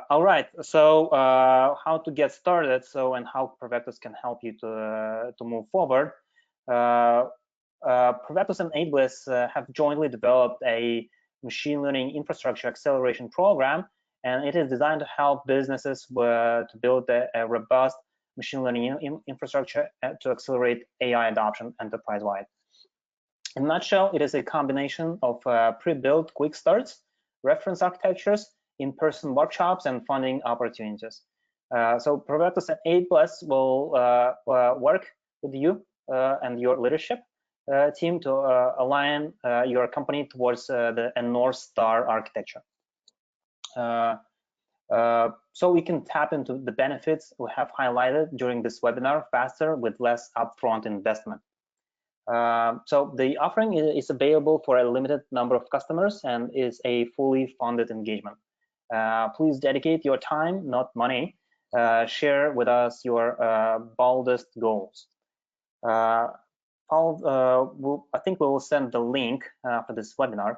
All right. So how to get started? And how Provectus can help you to move forward? Provectus and AWS have jointly developed a machine learning infrastructure acceleration program, and it is designed to help businesses to build a robust machine learning infrastructure to accelerate AI adoption enterprise-wide. In a nutshell, it is a combination of pre-built quick starts, reference architectures, in-person workshops, and funding opportunities. So Provectus and AWS will work with you and your leadership team to align your company towards a North Star architecture. So we can tap into the benefits we have highlighted during this webinar faster with less upfront investment. So the offering is available for a limited number of customers and is a fully funded engagement. Please dedicate your time, not money. Share with us your boldest goals. I think we will send the link for this webinar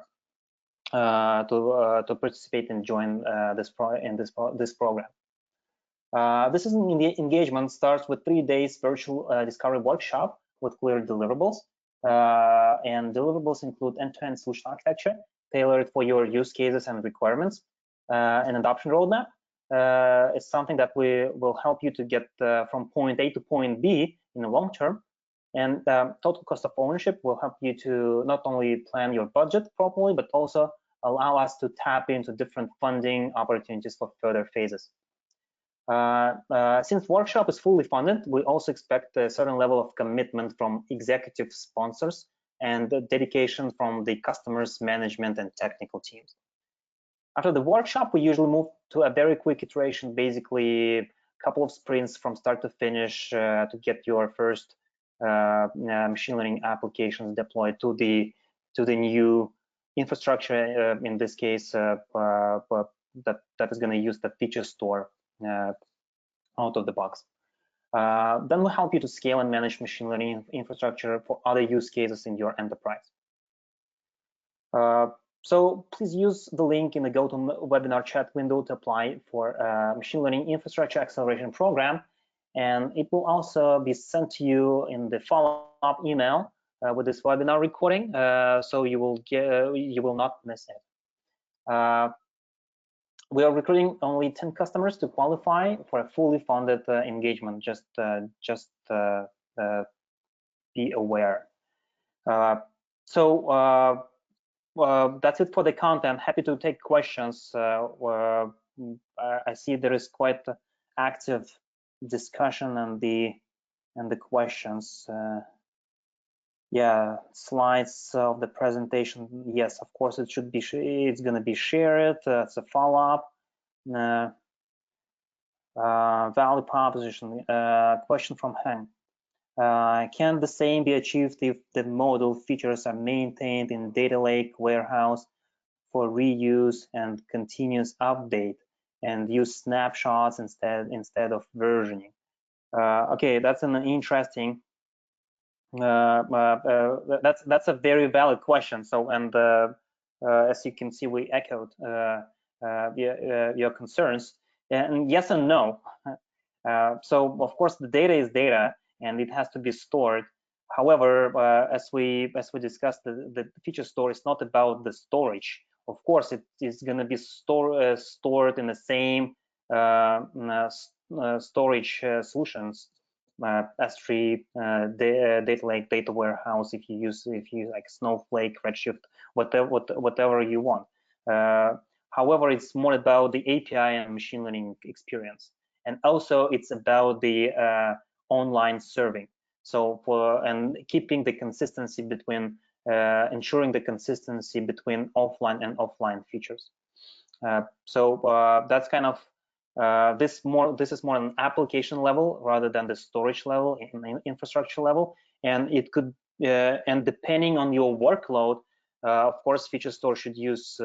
to participate and join this program. This is an engagement starts with 3 days virtual discovery workshop with clear deliverables, and deliverables include end-to-end solution architecture tailored for your use cases and requirements. An adoption roadmap is something that will help you to get from point A to point B in the long term. And total cost of ownership will help you to not only plan your budget properly, but also allow us to tap into different funding opportunities for further phases. Since workshop is fully funded, we also expect a certain level of commitment from executive sponsors and dedication from the customers, management, and technical teams. After the workshop, we usually move to a very quick iteration, basically a couple of sprints from start to finish to get your first machine learning applications deployed to the new infrastructure. In this case, that is going to use the feature store out of the box. Then we'll help you to scale and manage machine learning infrastructure for other use cases in your enterprise. So please use the link in the GoToWebinar chat window to apply for a machine learning infrastructure acceleration program, and it will also be sent to you in the follow-up email with this webinar recording, so you will not miss it. We are recruiting only 10 customers to qualify for a fully funded engagement. Just be aware. That's it for the content. Happy to take questions. I see there is quite active discussion and the questions. Yeah, slides of the presentation. Yes, of course it should be. It's going to be shared. It's a follow-up. Value proposition. Question from Heng. Can the same be achieved if the model features are maintained in data lake warehouse for reuse and continuous update, and use snapshots instead of versioning? Okay, that's an interesting. That's a very valid question. So, and as you can see, we echoed your concerns. And yes and no. So of course the data is data, and it has to be stored. However, as we discussed, the feature store is not about the storage. Of course, it is going to be stored in the same storage solutions, S3, data lake, data warehouse. If you use like Snowflake, Redshift, whatever you want. However, it's more about the API and machine learning experience, and also it's about the online serving. So and keeping the consistency between ensuring the consistency between offline and offline features. So that's kind of this is more an application level rather than the storage level, in infrastructure level, and it could and depending on your workload, of course, feature store should use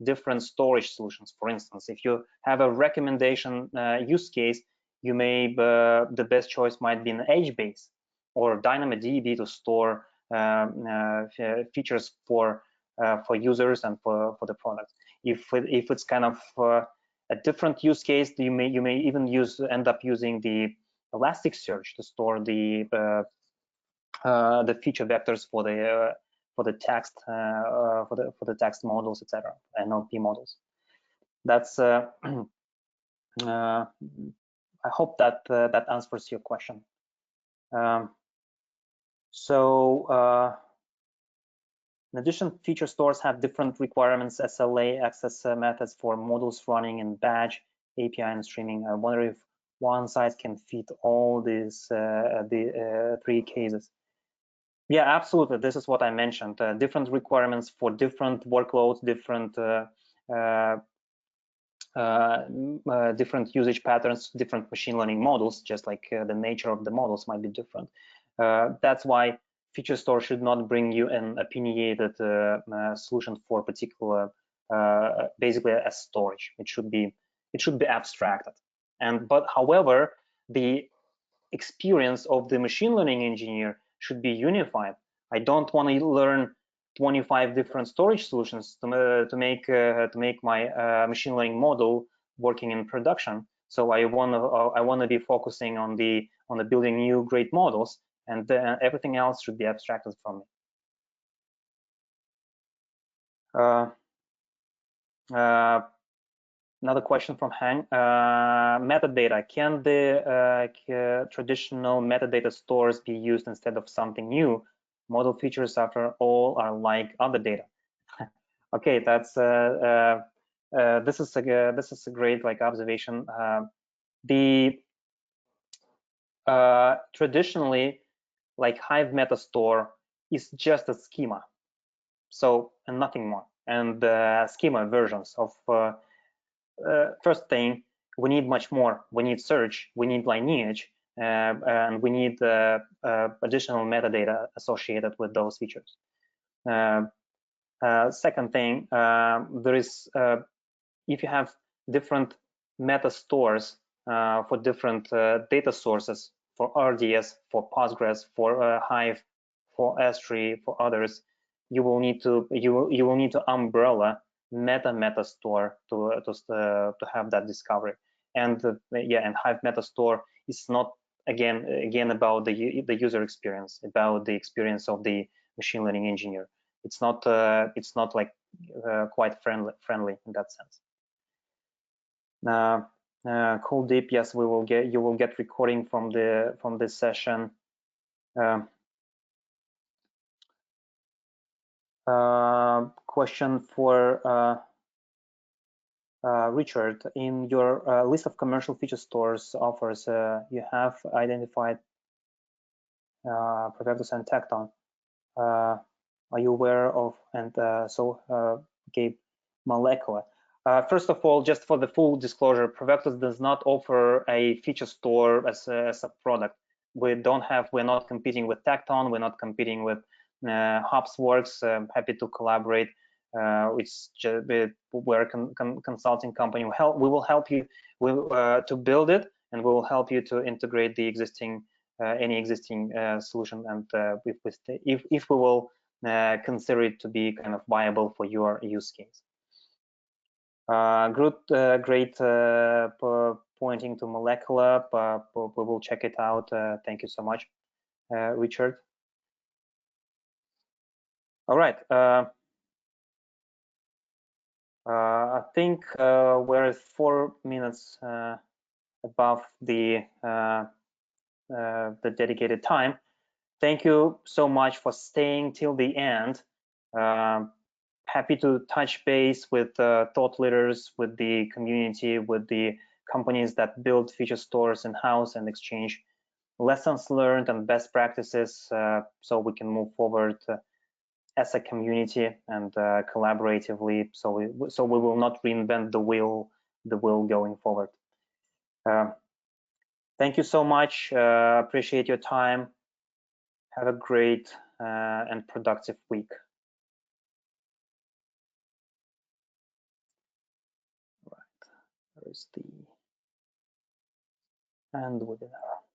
different storage solutions. For instance, if you have a recommendation use case, you may the best choice might be an HBase or DynamoDB to store features for users and for the product. If it's kind of a different use case, you may even end up using the Elasticsearch to store the feature vectors for the text for the text models, etc., NLP models. That's I hope that that answers your question. In addition, feature stores have different requirements, SLA, access methods for models running in batch, API, and streaming. I wonder if one site can fit all these three cases. Yeah, absolutely. This is what I mentioned. Different requirements for different workloads, different different usage patterns, different machine learning models, just like the nature of the models might be different. That's why feature store should not bring you an opinionated solution for particular, basically as storage. It should be abstracted. But however, the experience of the machine learning engineer should be unified. I don't want to learn 25 different storage solutions to make my machine learning model working in production. So I want to be focusing on the building new great models, and everything else should be abstracted from me. Another question from Hang. Metadata. Can the traditional metadata stores be used instead of something new? Model features, after all, are like other data. Okay, that's this is a great observation. Traditionally, Hive meta store is just a schema, so and nothing more, and schema versions of first thing, we need much more. We need search, we need lineage, and we need additional metadata associated with those features. Second thing, there is if you have different meta stores for different data sources, for RDS, for Postgres, for Hive, for S3, for others, you will need to umbrella meta store to have that discovery. And and Hive meta store is not again about the user experience, about the experience of the machine learning engineer. It's not quite friendly in that sense. Cool Deep, yes, you will get recording from this session. Question for Richard. In your list of commercial feature stores offers, you have identified Provectus and Tecton. Are you aware of Molecular? First of all, just for the full disclosure, Provectus does not offer a feature store as a product. We're not competing with Tecton. We're not competing with Hopsworks. Happy to collaborate. We're a consulting company. We will help you to build it, and we will help you to integrate the existing any existing solution, and if we will consider it to be kind of viable for your use case. Great pointing to Molecular. We will check it out. Thank you so much, Richard. All right. I think we're 4 minutes above the dedicated time. Thank you so much for staying till the end. Happy to touch base with thought leaders, with the community, with the companies that build feature stores in-house and exchange lessons learned and best practices so we can move forward as a community and collaboratively, so we will not reinvent the wheel going forward. Thank you so much. Appreciate your time. Have a great and productive week. Right, there is the end webinar.